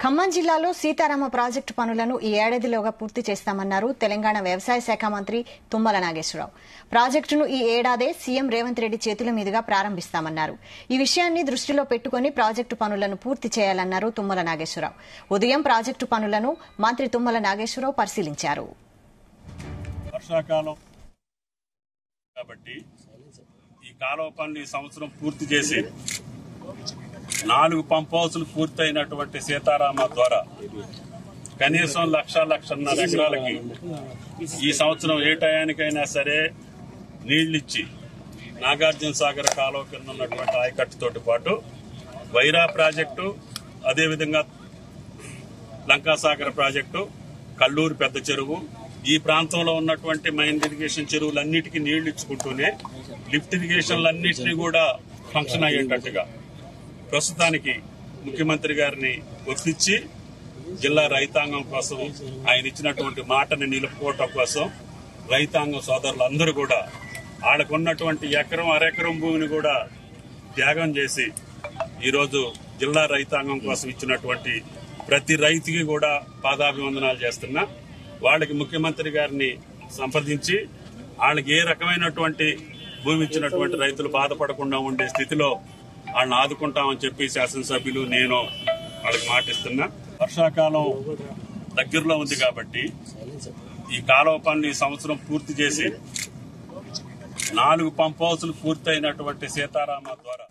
ఖమ్మం జిల్లాలో సీతారామ ప్రాజెక్టు పనులను ఈ ఏడాదిలోగా పూర్తి చేస్తామన్నారు తెలంగాణ వ్యవసాయ శాఖ మంత్రి తుమ్మల నాగేశ్వరరావు. ప్రాజెక్టును ఈ ఏడాదే సీఎం రేవంత్ రెడ్డి చేతుల మీదుగా ప్రారంభిస్తామన్నారు. ఈ విషయాన్ని దృష్టిలో పెట్టుకుని ప్రాజెక్టు పనులను పూర్తి చేయాలన్నారు తుమ్మల నాగేశ్వరరావు. ఉదయం ప్రాజెక్టు పనులను మంత్రి తుమ్మల నాగేశ్వరరావు పరిశీలించారు. వర్షాకాలం కాబట్టి ఈ కాలువ పనులు ఈ సంవత్సరం పూర్తి చేసి 4 పంప్ హౌసులు పూర్తయినటువంటి సీతారామ ద్వారా కనీసం 1,00,000-1,50,000 ఎకరాలకి ఈ సంవత్సరం ఏ టయానికైనా సరే నీళ్లిచ్చి నాగార్జున సాగర్ కాలువ కింద ఉన్నటువంటి ఆయకట్టుతోటి పాటు వైరా ప్రాజెక్టు, అదేవిధంగా లంకాసాగర్ ప్రాజెక్టు, కల్లూరు పెద్ద చెరువు, ఈ ప్రాంతంలో ఉన్నటువంటి మైన్ ఇరిగేషన్ చెరువులన్నిటికీ నీళ్లు ఇచ్చుకుంటూనే లిఫ్ట్ ఇరిగేషన్లన్నింటినీ కూడా ఫంక్షన్ అయ్యేటట్టుగా ప్రస్తుతానికి ముఖ్యమంత్రి గారిని ఒప్పించి జిల్లా రైతాంగం కోసం ఆయన ఇచ్చినటువంటి మాటని నిలుపుకోవటం కోసం రైతాంగం సోదరులందరూ కూడా ఆడకున్నటువంటి ఎకరం అరెకరం భూమిని కూడా త్యాగం చేసి ఈరోజు జిల్లా రైతాంగం కోసం ఇచ్చినటువంటి ప్రతి రైతుకి కూడా పాదాభివందనాలు చేస్తున్నా. వాళ్ళకి ముఖ్యమంత్రి గారిని సంప్రదించి వాళ్ళకి ఏ రకమైనటువంటి భూమి ఇచ్చినటువంటి రైతులు బాధపడకుండా ఉండే స్థితిలో వాళ్ళని ఆదుకుంటామని చెప్పి శాసనసభ్యులు నేను వాళ్ళకి మాటిస్తున్నా. వర్షాకాలం దగ్గరలో ఉంది కాబట్టి ఈ కాలువ పనులు ఈ సంవత్సరం పూర్తి చేసి 4 పంప్ హౌసులు పూర్తయినటువంటి సీతారామ ద్వారా